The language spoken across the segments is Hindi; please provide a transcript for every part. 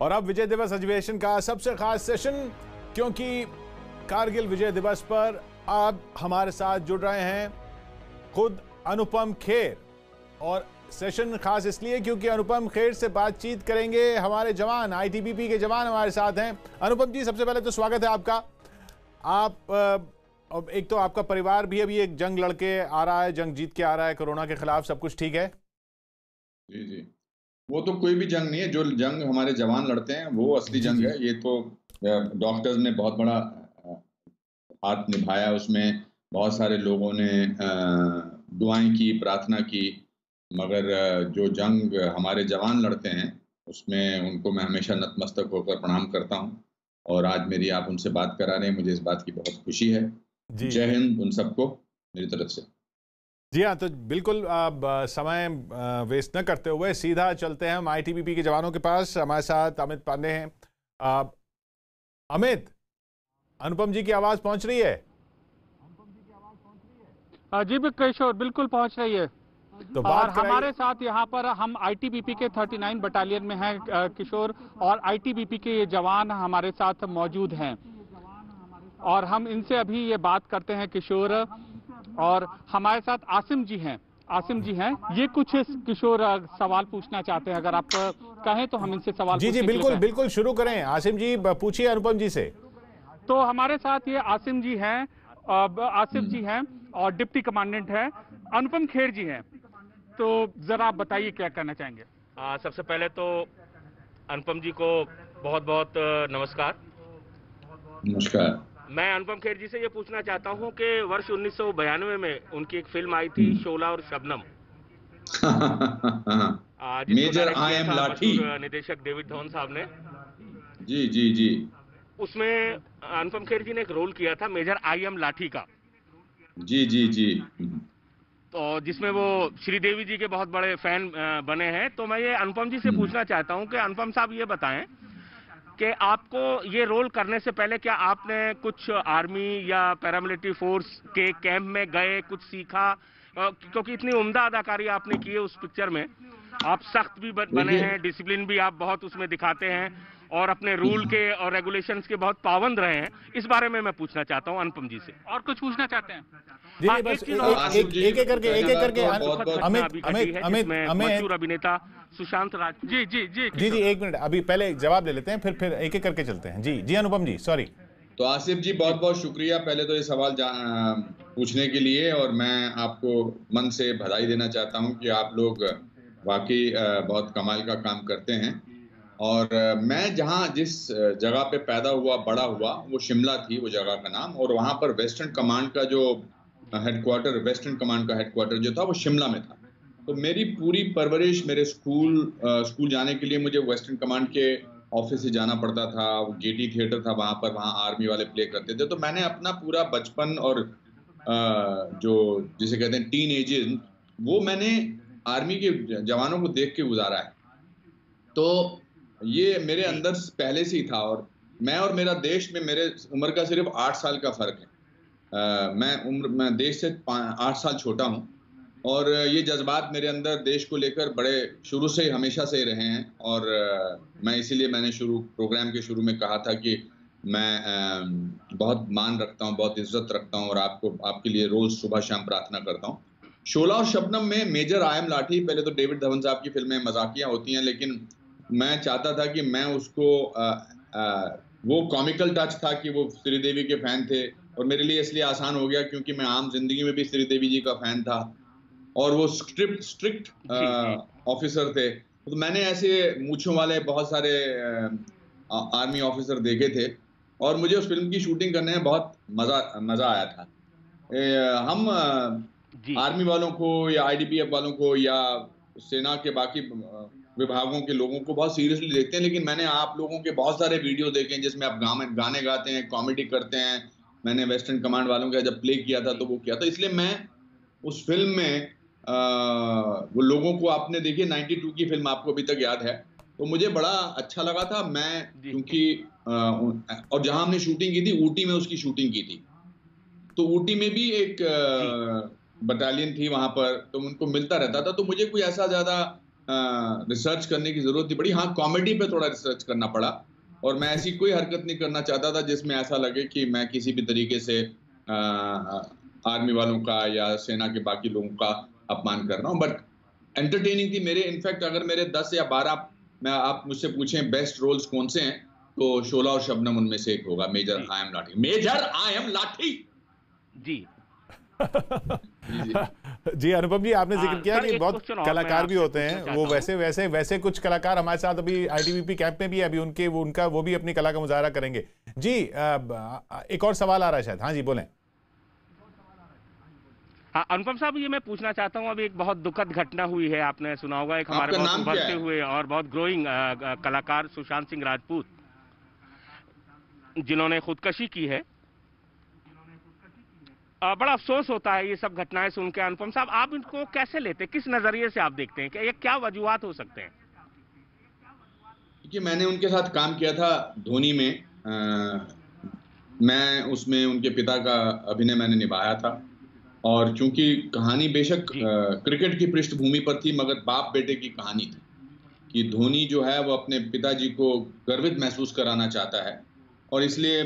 और अब विजय दिवस अधिवेशन का सबसे खास सेशन, क्योंकि कारगिल विजय दिवस पर अब हमारे साथ जुड़ रहे हैं खुद अनुपम खेर। और सेशन खास इसलिए क्योंकि अनुपम खेर से बातचीत करेंगे हमारे जवान, आईटीबीपी के जवान हमारे साथ हैं। अनुपम जी, सबसे पहले तो स्वागत है आपका। अब एक तो आपका परिवार भी अभी एक जंग लड़के आ रहा है, जंग जीत के आ रहा है कोरोना के खिलाफ, सब कुछ ठीक है? जी जी, वो तो कोई भी जंग नहीं है। जो जंग हमारे जवान लड़ते हैं वो असली जंग है। ये तो डॉक्टर्स ने बहुत बड़ा हाथ निभाया, उसमें बहुत सारे लोगों ने दुआएं की, प्रार्थना की, मगर जो जंग हमारे जवान लड़ते हैं उसमें उनको मैं हमेशा नतमस्तक होकर प्रणाम करता हूं। और आज मेरी आप उनसे बात करा रहे हैं, मुझे इस बात की बहुत खुशी है। जय हिंद उन सबको मेरी तरफ से। जी हाँ, तो बिल्कुल समय वेस्ट न करते हुए सीधा चलते हैं हम आईटीबीपी के जवानों के पास। हमारे साथ अमित पांडे हैं। अमित, अनुपम जी की आवाज पहुंच रही है? जी किशोर, बिल्कुल पहुंच रही है। तो और हमारे साथ यहाँ पर हम आईटीबीपी के 39 बटालियन में हैं किशोर, और आईटीबीपी के ये जवान हमारे साथ मौजूद हैं और हम इनसे अभी ये बात करते हैं किशोर। और हमारे साथ आसिम जी हैं। ये कुछ किशोर सवाल पूछना चाहते हैं, अगर आप कहें तो हम इनसे सवाल जी बिल्कुल बिल्कुल शुरू करें। आसिम जी पूछिए अनुपम जी से। तो हमारे साथ ये आसिम जी हैं और डिप्टी कमांडेंट हैं, अनुपम खेर जी हैं। तो जरा आप बताइए क्या कहना चाहेंगे? सबसे पहले तो अनुपम जी को बहुत बहुत नमस्कार। नमस्कार। मैं अनुपम खेर जी से ये पूछना चाहता हूँ कि वर्ष 1992 में उनकी एक फिल्म आई थी शोला और शबनम, मेजर आई एम लाठी, निदेशक डेविड धवन साहब ने। जी जी जी, उसमें अनुपम खेर जी ने एक रोल किया था मेजर आई एम लाठी का। जी जी जी, तो जिसमें वो श्रीदेवी जी के बहुत बड़े फैन बने हैं। तो मैं ये अनुपम जी से पूछना चाहता हूं कि अनुपम साहब ये बताएं कि आपको ये रोल करने से पहले क्या आपने कुछ आर्मी या पैरामिलिट्री फोर्स के कैंप में गए, कुछ सीखा? क्योंकि इतनी उम्दा अदाकारी आपने की है उस पिक्चर में, आप सख्त भी बने हैं, डिसिप्लिन भी आप बहुत उसमें दिखाते हैं और अपने रूल के और रेगुलेशंस के बहुत पाबंद रहे हैं। इस बारे में मैं पूछना चाहता हूं अनुपम जी से। और कुछ पूछना चाहते हैं? जी बस एक करके अमित अभिनेता सुशांत राज। जी एक मिनट, अभी पहले जवाब ले लेते हैं, फिर एक करके चलते हैं। जी अनुपम जी, सॉरी। तो आसिफ जी बहुत बहुत शुक्रिया पहले तो ये सवाल पूछने के लिए, और मैं आपको मन से बधाई देना चाहता हूं कि आप लोग वाकई बहुत कमाल का काम करते हैं। और मैं जिस जगह पे पैदा हुआ, बड़ा हुआ, वो शिमला थी वो जगह का नाम, और वहां पर वेस्टर्न कमांड का जो हेडक्वार्टर, वेस्टर्न कमांड का हेडक्वार्टर जो था वो शिमला में था। तो मेरी पूरी परवरिश, मेरे स्कूल जाने के लिए मुझे वेस्टर्न कमांड के ऑफिस से जाना पड़ता था। गेटी थिएटर था वहाँ आर्मी वाले प्ले करते थे। तो मैंने अपना पूरा बचपन और जो जिसे कहते हैं टीन एजेस, वो मैंने आर्मी के जवानों को देख के गुजारा है। तो ये मेरे अंदर पहले से ही था। और मैं और मेरा देश में मेरे उम्र का सिर्फ 8 साल का फर्क है। मैं देश से 8 साल छोटा हूं, और ये जज्बात मेरे अंदर देश को लेकर बड़े शुरू से हमेशा से रहे हैं। और मैं इसीलिए मैंने प्रोग्राम के शुरू में कहा था कि मैं बहुत मान रखता हूं, बहुत इज्जत रखता हूं, और आपके लिए रोज सुबह शाम प्रार्थना करता हूं। शोला और शबनम में मेजर आई एम लाठी, पहले तो डेविड धवन साहब की फिल्में मजाकिया होती हैं, लेकिन मैं चाहता था कि मैं उसको वो कॉमिकल टच था कि वो श्रीदेवी के फैन थे, और मेरे लिए इसलिए आसान हो गया क्योंकि मैं आम जिंदगी में भी श्रीदेवी जी का फैन था, और वो स्ट्रिक्ट ऑफिसर थे। तो मैंने ऐसे मूंछों वाले बहुत सारे आर्मी ऑफिसर देखे थे, और मुझे उस फिल्म की शूटिंग करने में बहुत मजा आया था। हम आर्मी वालों को या आईडीपीएफ वालों को या सेना के बाकी विभागों के लोगों को बहुत सीरियसली देखते हैं, लेकिन मैंने आप लोगों के बहुत सारे वीडियो देखे हैं जिसमें आप गाने गाते हैं, कॉमेडी करते हैं। मैंने वेस्टर्न कमांड वालों का जब प्ले किया था तो वो किया था, इसलिए मैं उस फिल्म में वो लोगों को, आपने देखिए 92 की फिल्म आपको अभी तक याद है, तो मुझे बड़ा अच्छा लगा था। मैं क्योंकि और जहां हमने शूटिंग की थी ऊटी में, उसकी शूटिंग की थी, तो ऊटी में भी एक बटालियन थी वहां पर, तो उनको मिलता रहता था। तो मुझे कोई ऐसा ज्यादा रिसर्च करने की जरूरत नहीं पड़ी। हाँ, कॉमेडी पे थोड़ा रिसर्च करना पड़ा, और मैं ऐसी कोई हरकत नहीं करना चाहता था जिसमें ऐसा लगे कि मैं किसी भी तरीके से आर्मी वालों का या सेना के बाकी लोगों का अपमान कर रहा हूँ। बट एंटरटेनिंग थी मेरे। इनफैक्ट अगर मेरे 10 या 12 मैं आप मुझसे पूछें बेस्ट रोल्स कौन से हैं, तो शोला और शबनम उनमें से एक होगा। मेजर आई एम लाठी, मेजर आई एम लाठी जी। जी अनुपम जी, आपने जिक्र किया कि बहुत कलाकार भी होते हैं, वो वैसे कुछ कलाकार हमारे साथ अभी आईटीबीपी कैंप में भी है, अभी वो भी अपनी कला का मुजाहरा करेंगे। जी एक और सवाल आ रहा है शायद। हाँ जी बोलें। हाँ अनुपम साहब, ये मैं पूछना चाहता हूँ, अभी एक बहुत दुखद घटना हुई है, आपने सुना होगा, एक हमारे बहुत उभरते हुए और बहुत ग्रोइंग कलाकार सुशांत सिंह राजपूत, जिन्होंने खुदकशी की है। बड़ा अफसोस होता है ये सब घटनाएं सुन के। अनुपम साहब, आप इनको कैसे लेते हैं, किस नजरिए से आप देखते हैं कि ये क्या वजूहात हो सकते हैं? क्योंकि मैंने उनके साथ काम किया था धोनी में, मैं उसमें उनके पिता का अभिनय मैंने निभाया था, और चूंकि कहानी बेशक क्रिकेट की पृष्ठभूमि पर थी, मगर बाप बेटे की कहानी थी कि धोनी जो है वो अपने पिताजी को गर्वित महसूस कराना चाहता है, और इसलिए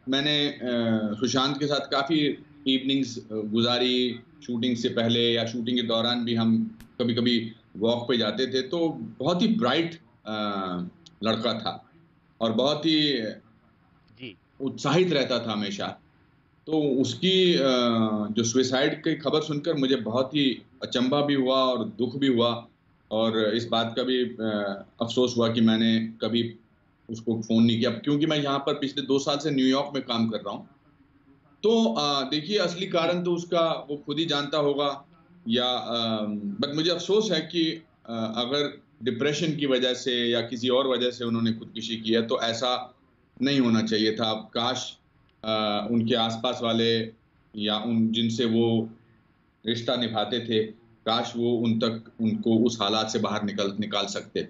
मैंने सुशांत के साथ काफ़ी इवनिंग्स गुजारी। शूटिंग से पहले या शूटिंग के दौरान भी हम कभी कभी वॉक पे जाते थे। तो बहुत ही ब्राइट लड़का था और बहुत ही उत्साहित रहता था हमेशा। तो उसकी जो सुसाइड की खबर सुनकर मुझे बहुत ही अचंभा भी हुआ और दुख भी हुआ, और इस बात का भी अफसोस हुआ कि मैंने कभी उसको फ़ोन नहीं किया, क्योंकि मैं यहाँ पर पिछले 2 साल से न्यूयॉर्क में काम कर रहा हूँ। तो देखिए, असली कारण तो उसका वो खुद ही जानता होगा, या बट मुझे अफसोस है कि अगर डिप्रेशन की वजह से या किसी और वजह से उन्होंने खुदकुशी की है, तो ऐसा नहीं होना चाहिए था। काश उनके आसपास वाले या जिनसे वो रिश्ता निभाते थे, काश वो उनको उस हालात से बाहर निकाल सकते।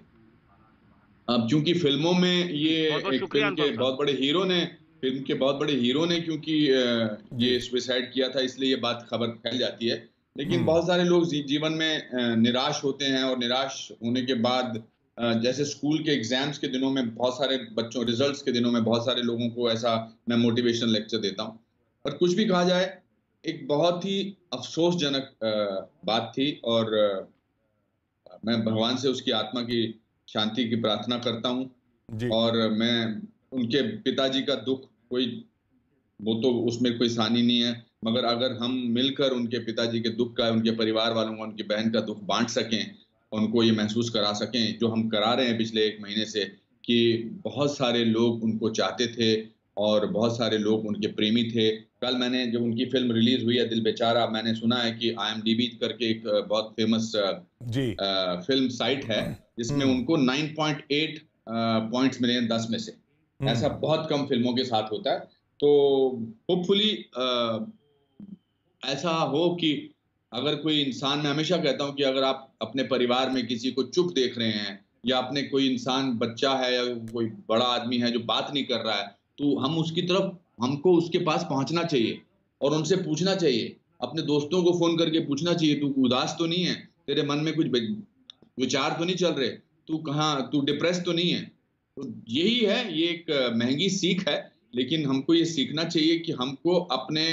अब चूंकि फिल्मों में ये फिल्म के बहुत बड़े हीरो ने क्योंकि ये सुसाइड किया था, इसलिए ये बात खबर फैल जाती है। लेकिन बहुत सारे लोग जीवन में निराश होते हैं, और निराश होने के बाद जैसे स्कूल के एग्जाम्स के दिनों में बहुत सारे बच्चों, रिजल्ट्स के दिनों में बहुत सारे लोगों को ऐसा मैं मोटिवेशनल लेक्चर देता हूँ। पर कुछ भी कहा जाए, एक बहुत ही अफसोसजनक बात थी, और मैं भगवान से उसकी आत्मा की शांति की प्रार्थना करता हूँ। और मैं उनके पिताजी का दुख वो तो उसमें कोई सानी नहीं है, मगर अगर हम मिलकर उनके पिताजी के दुख का, उनके परिवार वालों का, उनकी बहन का दुख बांट सकें, उनको ये महसूस करा सकें जो हम करा रहे हैं पिछले 1 महीने से, कि बहुत सारे लोग उनको चाहते थे और बहुत सारे लोग उनके प्रेमी थे। कल मैंने जब उनकी फिल्म रिलीज हुई है दिल बेचारा, मैंने सुना है कि IMDb करके एक बहुत फेमस फिल्म साइट है जिसमें उनको 9.8 पॉइंट्स मिले हैं 10 में से। ऐसा बहुत कम फिल्मों के साथ होता है। तो होपफुली ऐसा हो कि अगर कोई इंसान, मैं हमेशा कहता हूं कि अगर आप अपने परिवार में किसी को चुप देख रहे हैं, या अपने कोई इंसान, बच्चा है या कोई बड़ा आदमी है जो बात नहीं कर रहा है, तो हमको उसके पास पहुंचना चाहिए और उनसे पूछना चाहिए, अपने दोस्तों को फोन करके पूछना चाहिए, तू उदास तो नहीं है, तेरे मन में कुछ विचार तो नहीं चल रहे, तू डिप्रेस तो नहीं है। तो यही है, ये एक महंगी सीख है, लेकिन हमको ये सीखना चाहिए कि हमको अपने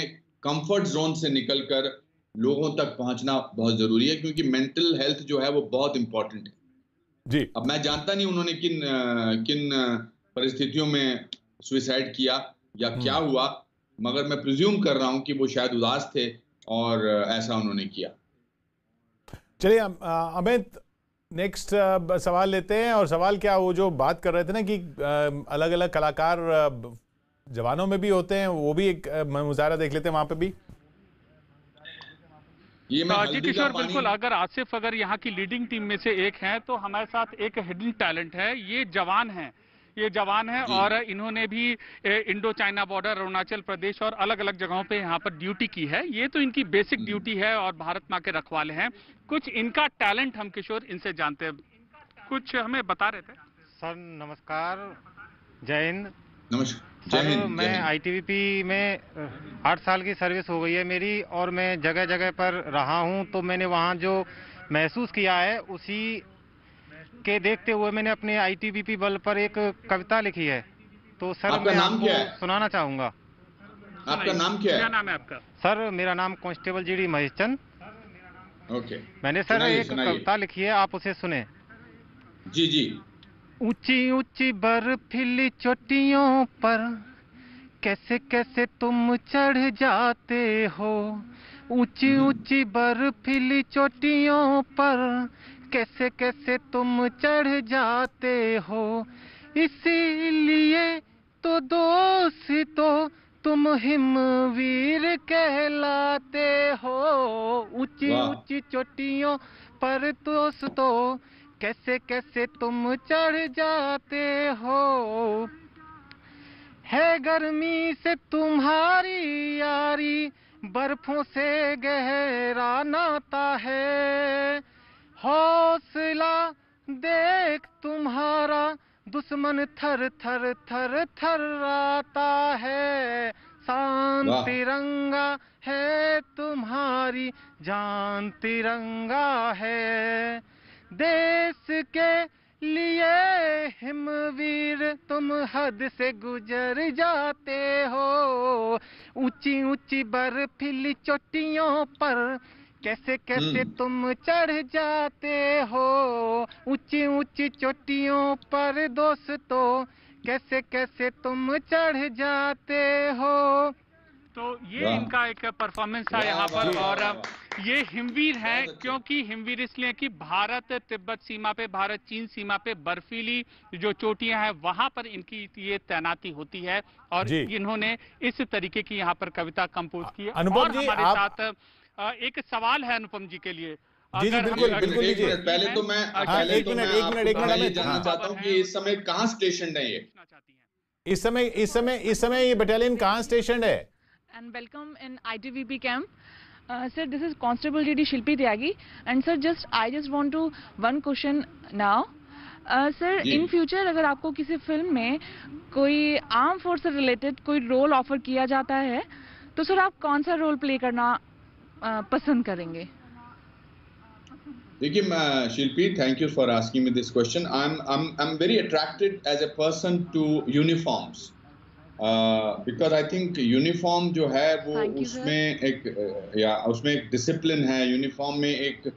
कंफर्ट जोन से निकलकर लोगों तक पहुंचना बहुत जरूरी है, क्योंकि मेंटल हेल्थ जो है वो बहुत इंपॉर्टेंट है जी। अब मैं जानता नहीं उन्होंने किन परिस्थितियों में सुसाइड किया या क्या हुआ, मगर मैं प्रिज्यूम कर रहा हूं कि वो शायद उदास थे और ऐसा उन्होंने किया। चलिए अमित, नेक्स्ट सवाल लेते हैं। और सवाल क्या, वो जो बात कर रहे थे ना कि अलग अलग कलाकार जवानों में भी होते हैं, वो भी एक मुजाहरा देख लेते हैं वहां पे भी। जी किशोर, बिल्कुल। अगर यहाँ की लीडिंग टीम में से एक हैं, तो हमारे साथ एक हिडन टैलेंट है, ये जवान है और इन्होंने भी Indo China border, Arunachal Pradesh और अलग अलग जगहों पे यहाँ पर ड्यूटी की है। ये तो इनकी बेसिक ड्यूटी है और भारत माँ के रखवाले हैं। कुछ इनका टैलेंट हम किशोर इनसे जानते हैं, कुछ हमें बता रहे थे। सर नमस्कार, जय हिंद। नमस्कार सर, मैं आईटीबीपी में 8 साल की सर्विस हो गई है मेरी, और मैं जगह जगह पर रहा हूं, तो मैंने वहां जो महसूस किया है उसी के देखते हुए मैंने अपने आईटीबीपी बल पर एक कविता लिखी है, तो सर आपका मैं नाम आपको क्या है? सुनाना चाहूंगा। आपका नाम क्या क्या है? नाम है आपका? सर मेरा नाम कांस्टेबल जीडी महेश चंद। ओके, मैंने सर सुनाइए एक सुनाइए। कविता लिखी है, आप उसे सुने। जी जी। ऊंची ऊंची बर्फीली चोटियों पर कैसे कैसे तुम चढ़ जाते हो, ऊंची ऊंची बर्फीली चोटियों पर कैसे कैसे तुम चढ़ जाते हो, इसीलिए तो दोस्तों तुम हिमवीर कहलाते हो, ऊंची वाह। ऊंची चोटियों पर दोस्तों कैसे कैसे तुम चढ़ जाते हो, है गर्मी से तुम्हारी यारी बर्फों से गहरा नाता है, हौसला देख तुम्हारा दुश्मन थर थर थर थर्राता है, शान वाह। तिरंगा है तुम्हारी जान तिरंगा है, देश के लिए हिमवीर तुम हद से गुजर जाते हो, ऊंची ऊंची बर्फीली चोटियों पर कैसे कैसे तुम चढ़ जाते हो, ऊंची ऊंची चोटियों पर दोस्तों कैसे कैसे तुम चढ़ जाते हो। तो ये वाह। इनका एक परफॉर्मेंस था वाह, यहाँ पर। वाह, और वाह, वाह। ये हिमवीर हैं बहुत अच्छा। क्योंकि हिमवीर इसलिए कि भारत तिब्बत सीमा पे, भारत चीन सीमा पे बर्फीली जो चोटियां हैं वहां पर इनकी ये तैनाती होती है, और जी। इन्होंने इस तरीके की यहाँ पर कविता कंपोज की है। अनुपम और जी, हमारे आप- साथ एक सवाल है अनुपम जी के लिए। जी, अगर हम- बिल्कुल, अगर बिल्कुल ये लीजिए। पहले तो मैं हैं, पहले एक तो मिनट, मैं एक आपको मिनट, एक मिनट, पहले ये अमित। जानना हाँ। चाहता हूँ कि इस समय कहाँ स्टेशन है ये? पूछना चाहती हैं। इस समय ये बटालियन कहाँ स्टेशन है? And welcome in ITBP camp. Sir, this is Constable GD Shilpi Tyagi. And sir, I just want to one question now. Sir, ji. in future अगर आपको किसी फिल्म में कोई आर्म फोर्स से रिलेटेड कोई रोल ऑफर किया जाता है, तो सर आप कौन सा रोल प्ले करना पसंद करेंगे? देखिए Shilpi, thank you for asking me this question. I am very attracted as a person to uniforms, because I think uniform जो है वो Thank you, उसमें उसमें एक डिसिप्लिन है, यूनिफॉर्म में एक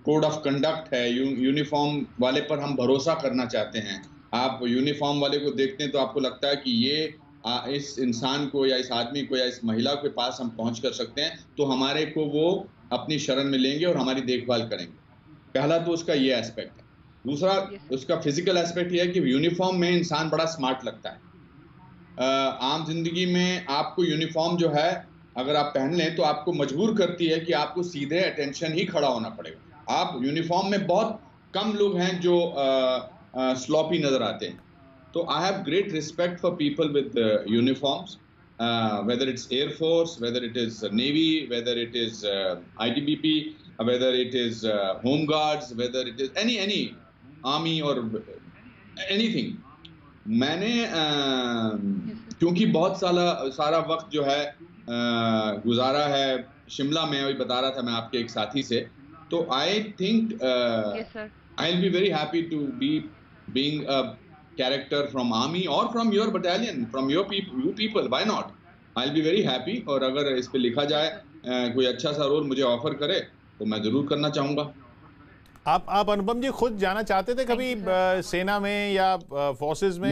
कोड ऑफ कंडक्ट है, यूनिफॉर्म वाले पर हम भरोसा करना चाहते हैं। आप यूनिफॉर्म वाले को देखते हैं तो आपको लगता है कि ये इस इंसान को या इस आदमी को या इस महिला के पास हम पहुंच कर सकते हैं, तो हमारे को वो अपनी शरण में लेंगे और हमारी देखभाल करेंगे। पहला तो उसका ये एस्पेक्ट है। दूसरा उसका फिजिकल एस्पेक्ट ये है कि यूनिफॉर्म में इंसान बड़ा स्मार्ट लगता है। आम जिंदगी में आपको यूनिफॉर्म जो है अगर आप पहन लें तो आपको मजबूर करती है कि आपको सीधे अटेंशन ही खड़ा होना पड़ेगा। आप यूनिफॉर्म में बहुत कम लोग हैं जो स्लॉपी नजर आते हैं। तो I have great respect for people with uniforms, whether it's air force, whether it is navy, whether it is ITBP, whether it is home guards, whether it is any army or anything. मैंने क्योंकि बहुत सारा वक्त जो है गुजारा है शिमला में, अभी बता रहा था मैं आपके एक साथी से, तो I think I will be very happy to be being a character from army और from your battalion, from your people, why not? I will be very happy. और अगर इस पे लिखा जाए कोई अच्छा सा रोल मुझे ऑफर करे तो मैं जरूर करना चाहूंगा। आप अनुपम जी खुद जाना चाहते थे कभी सेना में या फोर्सेस में?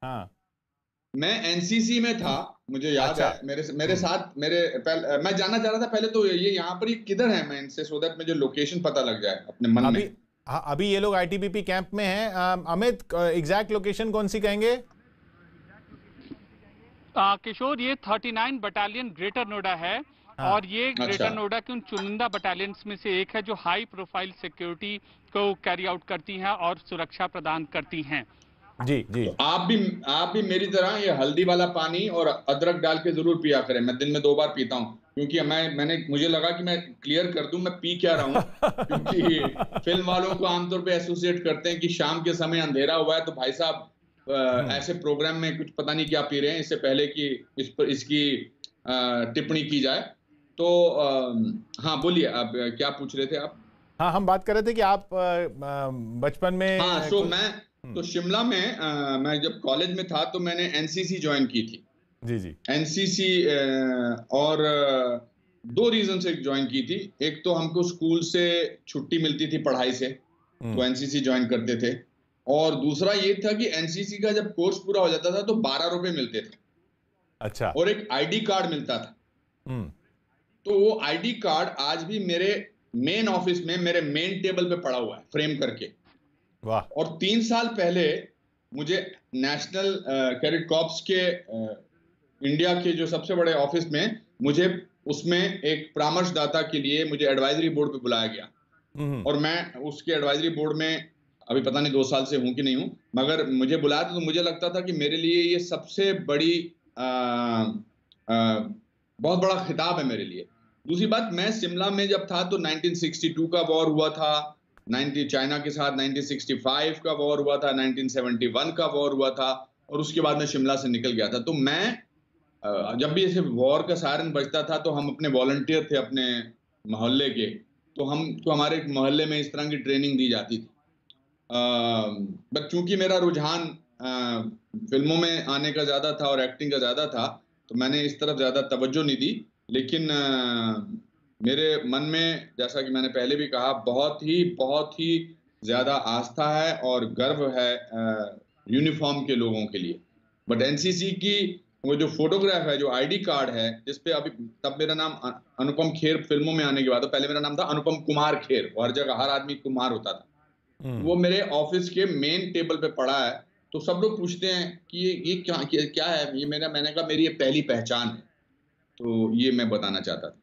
हाँ, मैं एनसीसी में था, मुझे याद अच्छा। है। मेरे साथ मैं जानना चाह रहा था पहले तो ये यहाँ पर किधर है मैं इनसे, सो दैट मुझे लोकेशन पता लग जाए अपने मन में। हाँ, अभी ये लोग ITBP कैंप में हैं। अमित, एग्जैक्ट लोकेशन कौन सी कहेंगे? किशोर, ये 39 बटालियन ग्रेटर नोएडा है। हाँ। और ये अच्छा। ग्रेटर नोएडा के उन चुनिंदा बटालियंस में से एक है जो हाई प्रोफाइल सिक्योरिटी को कैरी आउट करती हैं और सुरक्षा प्रदान करती हैं। जी जी। तो आप भी मेरी तरह ये हल्दी वाला पानी और अदरक डाल के जरूर पिया करें। मैं दिन में 2 बार पीता हूँ, क्योंकि मुझे लगा कि मैं क्लियर कर दूं मैं पी क्या रहा हूँ। क्योंकि फिल्म वालों को आमतौर पे एसोसिएट करते हैं कि शाम के समय अंधेरा हुआ है तो भाई साहब ऐसे प्रोग्राम में कुछ पता नहीं क्या पी रहे हैं, इससे पहले कि इसकी टिप्पणी की जाए। तो हाँ, बोलिए आप क्या पूछ रहे थे आप? हाँ, हम बात कर रहे थे कि आप बचपन में हाँ, तो मैं तो शिमला में मैं जब कॉलेज में था तो मैंने एनसीसी ज्वाइन की थी। जी जी। एनसीसी और दो रीजन से ज्वाइन की थी। एक तो हमको स्कूल से छुट्टी मिलती थी पढ़ाई से, तो एनसीसी ज्वाइन करते थे। और दूसरा ये था कि एनसीसी का जब कोर्स पूरा हो जाता था तो 12 रुपए मिलते थे। अच्छा। और एक आईडी कार्ड मिलता था। तो वो आईडी कार्ड आज भी मेरे मेन ऑफिस में मेरे मेन टेबल पे पड़ा हुआ है, फ्रेम करके। वाह। और 3 साल पहले मुझे नेशनल कैडेट कॉर्प्स के इंडिया के जो सबसे बड़े ऑफिस में मुझे उसमें एक परामर्शदाता के लिए मुझे एडवाइजरी बोर्ड पे बुलाया गया। और मैं उसके एडवाइजरी बोर्ड में अभी पता नहीं 2 साल से हूं कि नहीं हूं, मगर मुझे बुलाया तो मुझे लगता था कि मेरे लिए ये सबसे बड़ी बहुत बड़ा खिताब है मेरे लिए। दूसरी बात, मैं शिमला में जब था तो 1962 का वॉर हुआ था, चाइना के साथ 1965 का वॉर हुआ था, 1971 का वॉर हुआ था, और उसके बाद मैं शिमला से निकल गया था। तो मैं जब भी ऐसे वॉर का सायरन बजता था तो हम अपने वॉलंटियर थे अपने मोहल्ले के, तो हमारे मोहल्ले में इस तरह की ट्रेनिंग दी जाती थी। बट चूंकि मेरा रुझान फिल्मों में आने का ज्यादा था और एक्टिंग का ज्यादा था, तो मैंने इस तरफ ज्यादा तवज्जो नहीं दी। लेकिन मेरे मन में, जैसा कि मैंने पहले भी कहा, बहुत ही ज्यादा आस्था है और गर्व है यूनिफॉर्म के लोगों के लिए। बट एनसीसी की वो जो फोटोग्राफ है, जो आईडी कार्ड है, जिसपे अभी तब मेरा नाम अनुपम खेर फिल्मों में आने के बाद, तो पहले मेरा नाम था अनुपम कुमार खेर, हर जगह हर आदमी कुमार होता था। वो मेरे ऑफिस के मेन टेबल पे पड़ा है। तो सब लोग पूछते हैं कि ये क्या है, ये मैंने कहा मेरी ये पहली पहचान है। तो ये मैं बताना चाहता था।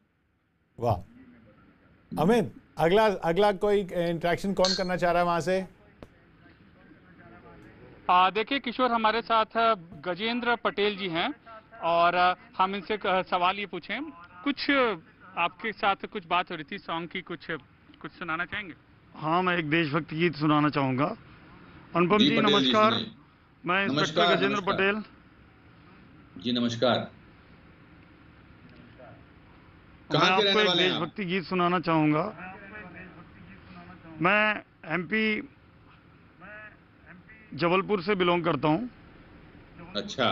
वाह। अमित, अगला कोई इंटरेक्शन कौन करना चाह रहा है वहां से? देखिए किशोर, हमारे साथ गजेंद्र पटेल जी हैं और हम इनसे सवाल ये पूछें, कुछ आपके साथ कुछ बात हो रही थी सॉन्ग की, कुछ सुनाना चाहेंगे? हाँ, मैं एक देशभक्ति गीत सुनाना चाहूंगा। अनुपम जी नमस्कार, मैं इंस्पेक्टर गजेंद्र पटेल। जी नमस्कार। मैं आपको एक देशभक्ति गीत सुनाना चाहूंगा। मैं एमपी जबलपुर से बिलोंग करता हूं। अच्छा,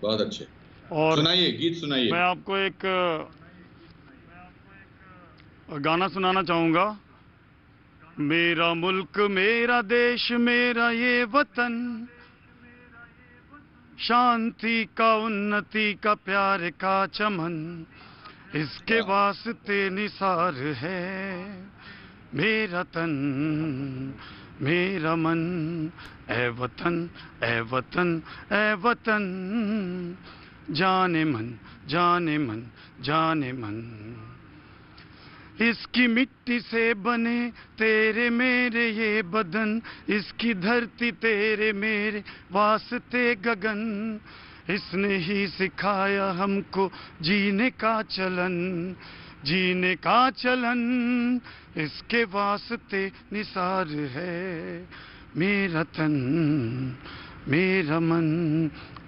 बहुत अच्छे। और सुनाइए, गीत सुनाइए। मैं आपको एक गाना सुनाना चाहूंगा। मेरा मुल्क, मेरा देश, मेरा ये वतन, शांति का, उन्नति का, प्यार का चमन, इसके वास्ते निसार है मेरा तन, मेरा मन, ए वतन, ए वतन, ए वतन, जाने मन, जाने मन, जाने मन। इसकी मिट्टी से बने तेरे मेरे ये बदन, इसकी धरती तेरे मेरे वास्ते गगन, इसने ही सिखाया हमको जीने का चलन, जीने का चलन, इसके वास्ते निसार है मेरा तन, मेरा मन,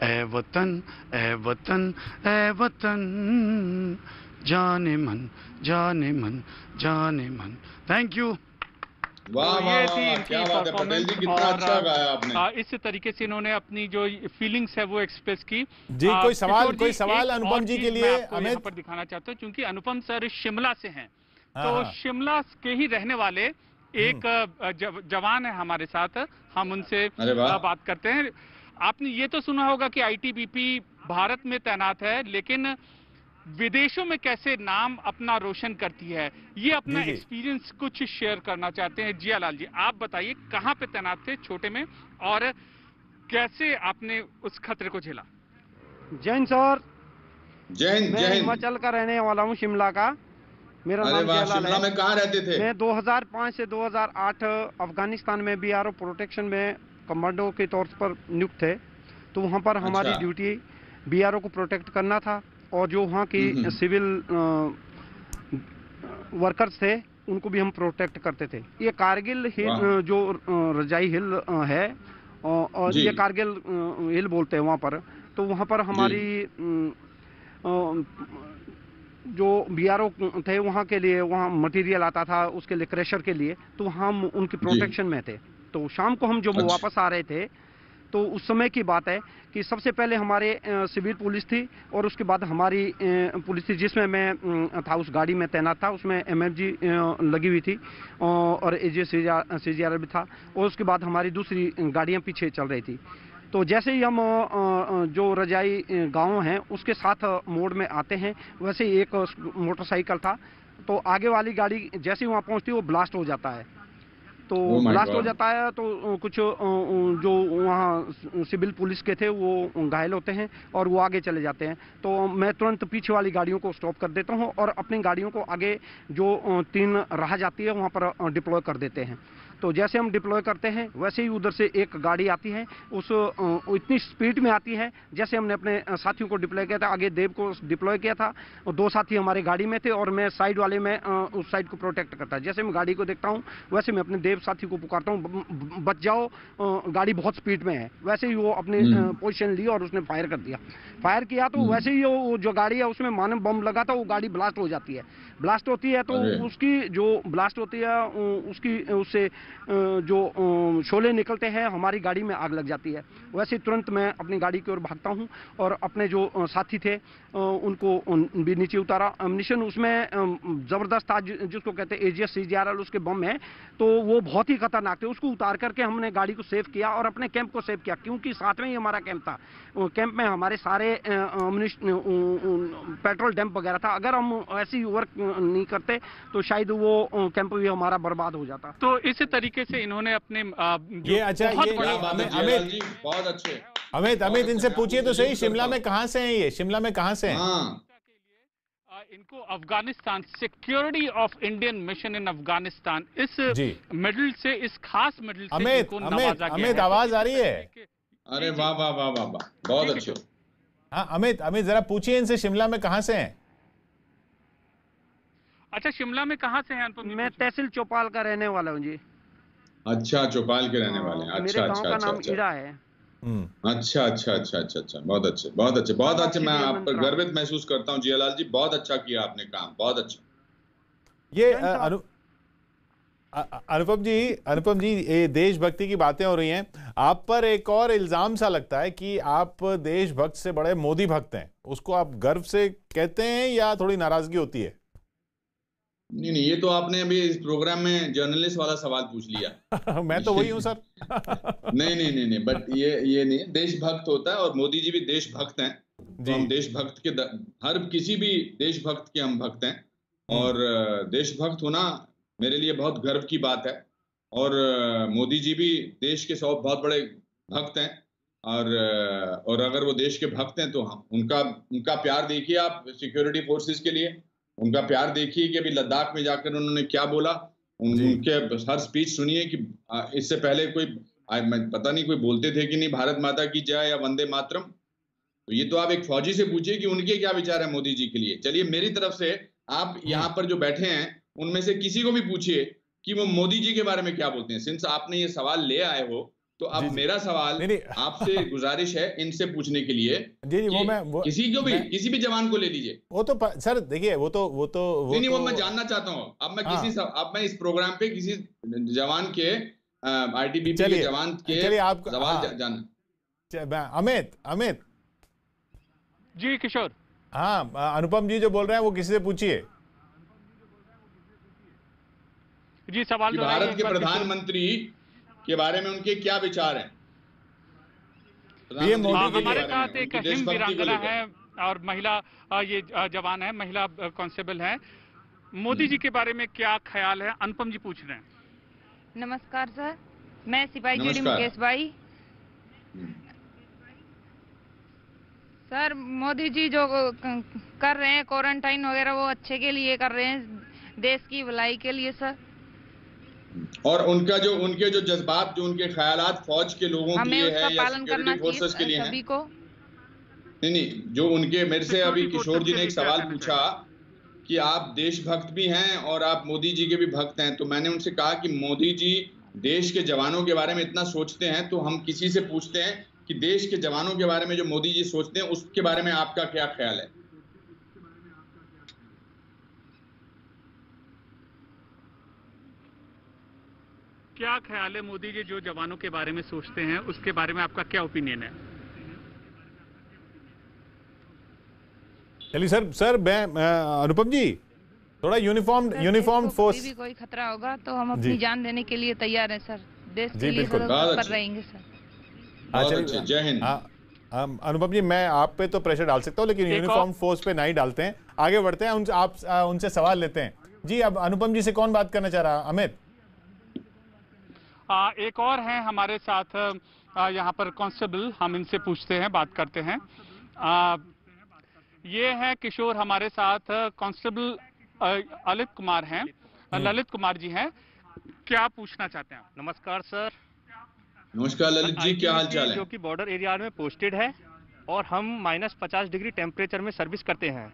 ए वतन, ए वतन, ए वतन, जाने मन, जाने मन, जाने मन। Thank you. वाह वाह, क्या बात है पटेल जी, कितना अच्छा गाया आपने। इस तरीके से इन्होंने अपनी जो फीलिंग्स है वो एक्सप्रेस की। जी, कोई सवाल अनुपम जी के लिए यहाँ पर दिखाना चाहता हूँ, क्योंकि अनुपम सर शिमला से हैं, तो शिमला के ही रहने वाले एक जवान है हमारे साथ, हम उनसे बात करते हैं। आपने ये तो सुना होगा कि आईटीबीपी भारत में तैनात है, लेकिन विदेशों में कैसे नाम अपना रोशन करती है, ये अपना एक्सपीरियंस कुछ शेयर करना चाहते हैं। जियालाल जी, आप बताइए कहाँ पे तैनात थे छोटे में, और कैसे आपने उस खतरे को झेला? जय हिंद सर। जय हिंद। मैं हिमाचल का रहने वाला हूँ, शिमला का। मेरा नाम जियालाल है। शिमला में कहाँ रहते थे? मैं 2005 से 2008 अफगानिस्तान में बीआरओ प्रोटेक्शन में कमांडो के तौर पर नियुक्त थे। तो वहाँ पर हमारी ड्यूटी बीआरओ को प्रोटेक्ट करना था, और जो वहाँ की सिविल वर्कर्स थे उनको भी हम प्रोटेक्ट करते थे। ये कारगिल हिल, जो रजाई हिल है, और ये कारगिल हिल बोलते हैं वहाँ पर। तो वहाँ पर हमारी जो बीआरओ थे वहाँ के लिए, वहाँ मटेरियल आता था उसके लिए, क्रशर के लिए, तो हम उनकी प्रोटेक्शन में थे। तो शाम को हम जब वापस आ रहे थे तो उस समय की बात है कि सबसे पहले हमारे सिविल पुलिस थी और उसके बाद हमारी पुलिस थी, जिसमें मैं था, उस गाड़ी में तैनात था, उसमें एमएफजी लगी हुई थी और एजे सीजीआर भी था, और उसके बाद हमारी दूसरी गाड़ियां पीछे चल रही थी। तो जैसे ही हम जो रजाई गांव हैं उसके साथ मोड़ में आते हैं, वैसे ही एक मोटरसाइकिल था, तो आगे वाली गाड़ी जैसे ही वहाँ पहुँचती है वो ब्लास्ट हो जाता है। तो ब्लास्ट हो जाता है तो कुछ जो वहाँ सिविल पुलिस के थे वो घायल होते हैं और वो आगे चले जाते हैं। तो मैं तुरंत पीछे वाली गाड़ियों को स्टॉप कर देता हूँ और अपनी गाड़ियों को आगे जो 3 राह जाती है वहाँ पर डिप्लॉय कर देते हैं। तो जैसे हम डिप्लॉय करते हैं वैसे ही उधर से एक गाड़ी आती है, उस इतनी स्पीड में आती है, जैसे हमने अपने साथियों को डिप्लॉय किया था, आगे देव को डिप्लॉय किया था, और 2 साथी हमारे गाड़ी में थे और मैं साइड वाले में उस साइड को प्रोटेक्ट करता है। जैसे मैं गाड़ी को देखता हूँ वैसे मैं अपने देव साथी को पुकारता हूँ, बच जाओ, गाड़ी बहुत स्पीड में है। वैसे ही वो अपनी पोजिशन ली और उसने फायर कर दिया। फायर किया तो वैसे ही वो जो गाड़ी है उसमें मानव बम लगा था, वो गाड़ी ब्लास्ट हो जाती है। ब्लास्ट होती है तो उसकी जो ब्लास्ट होती है उसकी उससे जो शोले निकलते हैं, हमारी गाड़ी में आग लग जाती है। वैसे तुरंत मैं अपनी गाड़ी की ओर भागता हूं और अपने जो साथी थे उनको भी नीचे उतारा। एम्युनिशन उसमें ज़बरदस्त था, जिसको कहते हैं एजीएस सीजीआरएल, उसके बम है, तो वो बहुत ही खतरनाक थे। उसको उतार करके हमने गाड़ी को सेव किया और अपने कैंप को सेव किया, क्योंकि साथ में ही हमारा कैंप था। कैंप में हमारे सारे पेट्रोल डैम्प वगैरह था। अगर हम ऐसी वर्क नहीं करते तो शायद वो कैंप भी हमारा बर्बाद हो जाता। तो इस तरीके से इन्होंने अपने ये अच्छा, ये बहुत अच्छे अमित इनसे पूछिए तो सही, शिमला में कहाँ से हैं ये? शिमला में कहाँ से हैं? इनको Afghanistan, security of Indian mission in Afghanistan, इस मेडल से, इस खास मेडल से इनको नवाजा गया है। अमित आवाज आ रही है? अरे वाह वाह वाह वाह वाह, बहुत अच्छे। हाँ अमित जरा पूछिए इनसे शिमला में कहाँ से हैं? अच्छा, शिमला में कहाँ से हैं? मैं तहसील चौपाल का रहने वाला हूँ जी। अच्छा, चौपाल के रहने वाले हैं। अच्छा, मेरे गांव का नाम इड़ा है। अच्छा अच्छा अच्छा अच्छा अच्छा, बहुत अच्छे बहुत अच्छे बहुत अच्छे। मैं आप पर गर्वित महसूस करता हूँ जियालाल जी, बहुत अच्छा किया आपने काम, बहुत अच्छा। ये अनुपम जी ये देशभक्ति की बातें हो रही हैं, आप पर एक और इल्जाम सा लगता है कि आप देशभक्त से बड़े मोदी भक्त हैं। उसको आप गर्व से कहते हैं या थोड़ी नाराजगी होती है? नहीं, ये तो आपने अभी इस प्रोग्राम में जर्नलिस्ट वाला सवाल पूछ लिया। मैं तो वही हूँ सर। नहीं, बट ये नहीं, देशभक्त होता है और मोदी जी भी देशभक्त हैं। तो हम देशभक्त के हर किसी भी देशभक्त के हम भक्त हैं, और देशभक्त होना मेरे लिए बहुत गर्व की बात है। और मोदी जी भी देश के बहुत बड़े भक्त हैं, और अगर वो देश के भक्त हैं तो हम उनका प्यार देखिए आप सिक्योरिटी फोर्सेस के लिए, उनका प्यार देखिए कि अभी लद्दाख में जाकर उन्होंने क्या बोला, उनके हर स्पीच सुनिए कि इससे पहले पता नहीं कोई बोलते थे कि नहीं भारत माता की जय या वंदे मातरम। तो ये तो आप एक फौजी से पूछिए कि उनके क्या विचार है मोदी जी के लिए। चलिए मेरी तरफ से आप यहाँ पर जो बैठे हैं उनमें से किसी को भी पूछिए कि वो मोदी जी के बारे में क्या बोलते हैं। सिंस आपने ये सवाल ले आए हो तो अब मेरा सवाल आपसे गुजारिश है इनसे पूछने के लिए। किसी भी जवान को ले लीजिए। वो तो सर देखिए वो तो नहीं, मैं जानना चाहता हूँ। अब मैं इस प्रोग्राम पे किसी जवान के आईटीबीपी के जवान के सवाल जानना। अमित जी किशोर। हाँ, अनुपम जी जो बोल रहे हैं वो किसी से पूछिए जी। सवाल भारत के प्रधानमंत्री के बारे में उनके क्या विचार हैं? हमारे साथ एक हिम वीरांगना है और महिला ये जवान है, महिला कांस्टेबल है। मोदी जी के बारे में क्या ख्याल है? अनुपम जी पूछ रहे हैं। नमस्कार सर, मैं सिपाही जीडी मुकेश भाई। सर मोदी जी जो कर रहे हैं क्वारंटाइन वगैरह वो अच्छे के लिए कर रहे हैं, देश की भलाई के लिए सर। और उनके जो जज्बात, जो उनके ख्यालात फौज के लोगों के लिए है या सिक्योरिटी फोर्सेस के लिए है? सभी को नहीं, जो उनके मेरे से अभी किशोर जी ने एक सवाल पूछा कि आप देशभक्त भी हैं और आप मोदी जी के भी भक्त हैं, तो मैंने उनसे कहा कि मोदी जी देश के जवानों के बारे में इतना सोचते हैं, तो हम किसी से पूछते हैं कि देश के जवानों के बारे में जो मोदी जी सोचते हैं उसके बारे में आपका क्या ख्याल है? क्या ख्याल है मोदी जी जो जवानों के बारे में सोचते हैं, उसके बारे में आपका क्या ओपिनियन है? चलिए सर मैं अनुपम जी थोड़ा यूनिफॉर्म फोर्स भी कोई खतरा होगा तो हम अपनी जान देने के लिए तैयार हैं सर, देश के लिए कर रहेंगे सर। जय हिंद। अनुपम जी मैं आप पे तो प्रेशर डाल सकता हूँ लेकिन यूनिफॉर्म फोर्स पे नहीं डालते हैं। आगे बढ़ते हैं, आप उनसे सवाल लेते हैं। जी अब अनुपम जी से कौन बात करना चाह रहा है? अमित। एक और हैं हमारे साथ यहाँ पर कांस्टेबल, हम इनसे पूछते हैं, बात करते हैं। ये है किशोर हमारे साथ कांस्टेबल ललित कुमार हैं, ललित कुमार जी हैं, क्या पूछना चाहते हैं? नमस्कार सर। नमस्कार ललित जी, क्या हाल चाल है? जो कि बॉर्डर एरिया में पोस्टेड है और हम -50 डिग्री टेम्परेचर में सर्विस करते हैं।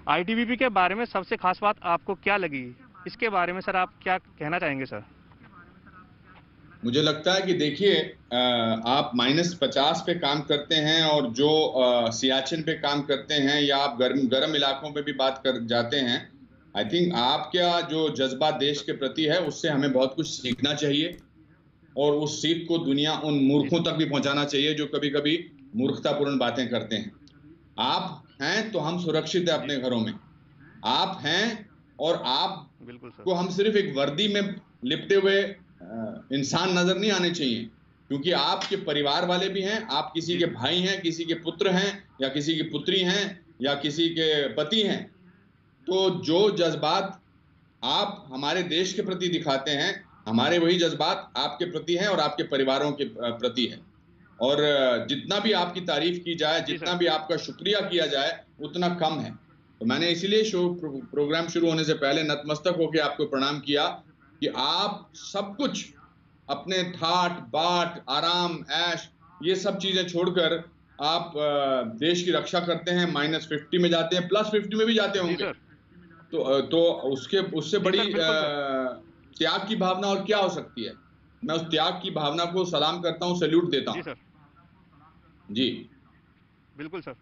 आईटीबीपी के बारे में सबसे खास बात आपको क्या लगी, इसके बारे में सर आप क्या कहना चाहेंगे सर? मुझे लगता है कि देखिए आप -50 पे काम करते हैं और जो सियाचिन पे काम करते हैं या आप गर्म इलाकों पे भी बात कर जाते हैं, आई थिंक आपका जो जज्बा देश के प्रति है उससे हमें बहुत कुछ सीखना चाहिए और उस सीख को दुनिया उन मूर्खों तक भी पहुंचाना चाहिए जो कभी कभी मूर्खतापूर्ण बातें करते हैं। आप हैं तो हम सुरक्षित है अपने घरों में, आप हैं और आप को हम सिर्फ एक वर्दी में लिपटे हुए इंसान नजर नहीं आने चाहिए, क्योंकि आपके परिवार वाले भी हैं, आप किसी के भाई हैं, किसी के पुत्र हैं या किसी की पुत्री हैं या किसी के पति हैं। तो जो जज्बात आप हमारे देश के प्रति दिखाते हैं, हमारे वही जज्बात आपके प्रति हैं और आपके परिवारों के प्रति है। और जितना भी आपकी तारीफ की जाए, जितना भी आपका शुक्रिया किया जाए उतना कम है। तो मैंने इसीलिए प्रोग्राम शुरू होने से पहले नतमस्तक होकर आपको प्रणाम किया कि आप सब कुछ अपने ठाट बाट, आराम, ऐश, ये सब चीजें छोड़कर आप देश की रक्षा करते हैं। -50 में जाते हैं, +50 में भी जाते होंगे, तो उससे बड़ी त्याग की भावना और क्या हो सकती है। मैं उस त्याग की भावना को सलाम करता हूं, सैल्यूट देता हूं। जी बिल्कुल sir.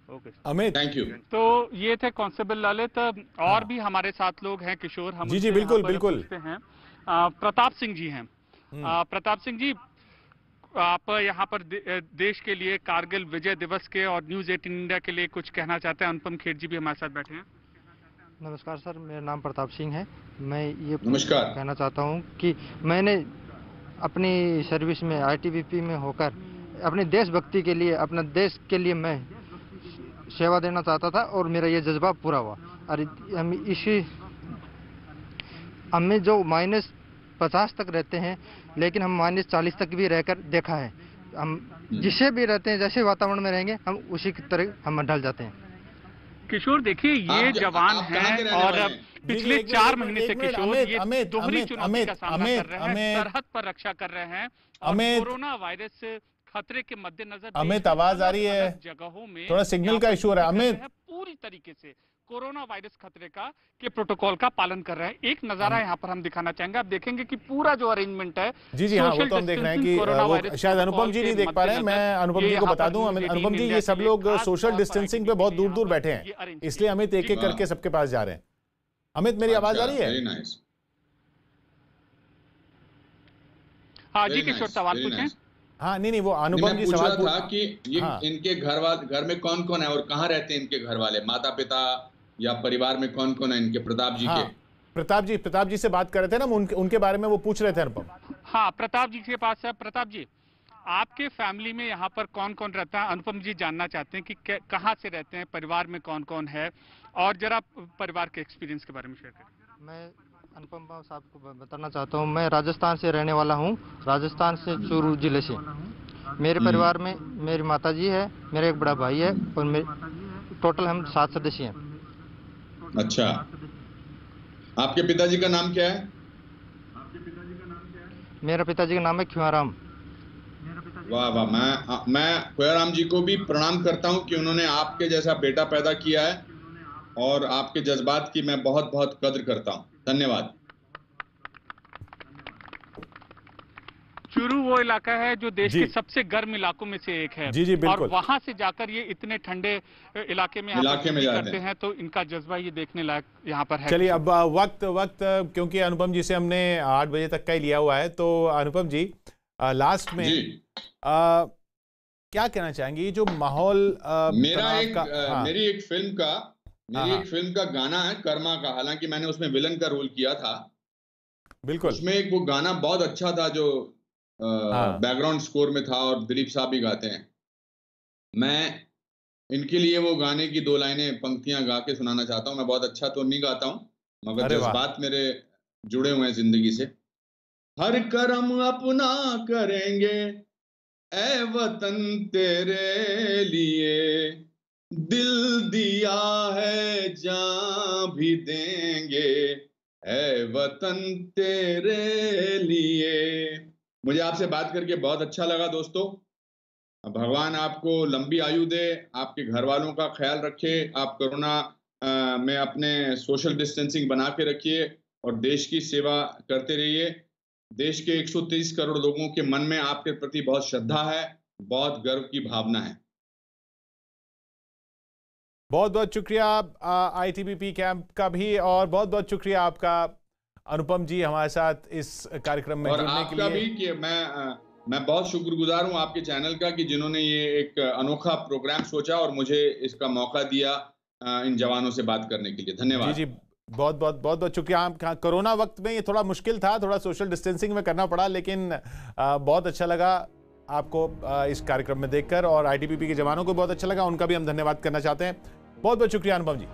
Okay Amit, thank you. तो ये थे कांस्टेबल ललित, और भी हमारे साथ लोग हैं किशोर, हम जी बिल्कुल पूछते हैं। प्रताप सिंह जी हैं। प्रताप सिंह जी, आप यहाँ पर देश के लिए कारगिल विजय दिवस के और न्यूज 18 इंडिया के लिए कुछ कहना चाहते हैं? अनुपम खेर जी भी हमारे साथ बैठे हैं। नमस्कार सर, मेरा नाम प्रताप सिंह है। मैं ये नमस्कार कहना चाहता हूँ कि मैंने अपनी सर्विस में आईटीबीपी में होकर अपने देशभक्ति के लिए, अपने देश के लिए मैं सेवा देना चाहता था और मेरा ये जज्बा पूरा हुआ। और हमें जो -50 तक रहते हैं, लेकिन हम -40 तक भी रहकर देखा है। हम जिसे भी रहते हैं, जैसे वातावरण में रहेंगे हम उसी की तरह हम ढल जाते हैं। किशोर देखिए, ये जवान हैं और पिछले 4 महीने से किशोर ये दोहरी चुनौती का सामना कर रहे हैं, सरहद पर रक्षा कर रहे हैं और कोरोना वायरस खतरे के मद्देनजर अमित आवाज आ रही है, जगहों में थोड़ा सिग्नल का इशू हो रहा है। अमित पूरी तरीके से कोरोना वायरस खतरे के प्रोटोकॉल का पालन कर रहे हैं। एक नजारा यहाँ पर हम दिखाना चाहेंगे, आप देखेंगे कि पूरा जो अरेंजमेंट है, जी हाँ, वो तो हम देख रहे हैं कि वो शायद अनुपम जी नहीं देख पा रहे हैं। मैं अनुपम जी को बता दूं, अनुपम जी ये सब लोग सोशल डिस्टेंसिंग पे बहुत दूर बैठे हैं, इसलिए अमित एक एक करके सबके पास जा रहे हैं। अमित मेरी आवाज आ रही है? हाँ जी किशोर, सवाल पूछें। हाँ नहीं वो अनुपम जी सवाल था कि ये इनके घर में कौन कौन है और कहाँ रहते हैं इनके घर वाले, माता पिता या परिवार में कौन कौन है इनके? प्रताप जी के प्रताप जी से बात कर रहे थे ना, उनके बारे में वो पूछ रहे थे अनुपम। हाँ, प्रताप जी के पास है। प्रताप जी, आपके फैमिली में यहाँ पर कौन कौन रहता है? अनुपम जी जानना चाहते हैं कि कहाँ से रहते हैं, परिवार में कौन कौन है, और जरा परिवार के एक्सपीरियंस के बारे में शेयर करें। मैं अनुपम साहब को बताना चाहता हूँ, मैं राजस्थान से रहने वाला हूँ, राजस्थान से चूरू जिले से। मेरे परिवार में मेरी माता जी है, मेरा एक बड़ा भाई है और टोटल हम 7 सदस्य हैं। अच्छा, आपके पिताजी का नाम क्या है? मेरा पिताजी का नाम है ख्याराम। वाह वाह, मैं ख्याराम जी को भी प्रणाम करता हूँ कि उन्होंने आपके जैसा बेटा पैदा किया है और आपके जज्बात की मैं बहुत बहुत कद्र करता हूँ। धन्यवाद। चूरू वो इलाका है जो देश के सबसे गर्म इलाकों में से एक है। जी जी बिल्कुल। और वहां से जाकर ये इतने ठंडे इलाके में करते हैं तो इनका जज्बा ये देखने लायक यहाँ पर है। चलिए अब वक्त क्योंकि अनुपम जी से हमने 8 बजे तक का ही लिया हुआ है, तो अनुपम जी लास्ट में क्या कहना चाहेंगे? जो माहौल मेरी एक फिल्म का गाना है कर्मा का, हालांकि मैंने उसमें विलन का रोल किया था। बिल्कुल। उसमें एक वो गाना बहुत अच्छा था जो बैकग्राउंड स्कोर में था और दिलीप साहब भी गाते हैं। मैं इनके लिए वो गाने की 2 लाइनें पंक्तियां गा के सुनाना चाहता हूं। मैं बहुत अच्छा तो नहीं गाता हूं, मगर जज्बात मेरे जुड़े हुए हैं जिंदगी से। हर करम अपना करेंगे ऐ वतन तेरे लिए, दिल दिया है जान भी देंगे ऐ वतन तेरे लिए। मुझे आपसे बात करके बहुत अच्छा लगा दोस्तों। भगवान आपको लंबी आयु दे, आपके घर वालों का ख्याल रखे, आप कोरोना में अपने सोशल डिस्टेंसिंग बना के रखिए और देश की सेवा करते रहिए। देश के 130 करोड़ लोगों के मन में आपके प्रति बहुत श्रद्धा है, बहुत गर्व की भावना है। बहुत बहुत शुक्रिया आईटीबीपी कैंप का भी, और बहुत बहुत शुक्रिया आपका अनुपम जी हमारे साथ इस कार्यक्रम में जुड़ने के लिए। भी कि मैं बहुत शुक्रगुजार हूं आपके चैनल का कि जिन्होंने ये एक अनोखा प्रोग्राम सोचा और मुझे इसका मौका दिया इन जवानों से बात करने के लिए। धन्यवाद। जी बहुत बहुत शुक्रिया। कोरोना वक्त में ये थोड़ा मुश्किल था, थोड़ा सोशल डिस्टेंसिंग में करना पड़ा, लेकिन बहुत अच्छा लगा आपको इस कार्यक्रम में देखकर, और आईटीबीपी के जवानों को बहुत अच्छा लगा, उनका भी हम धन्यवाद करना चाहते हैं। बहुत बहुत शुक्रिया अनुपम जी।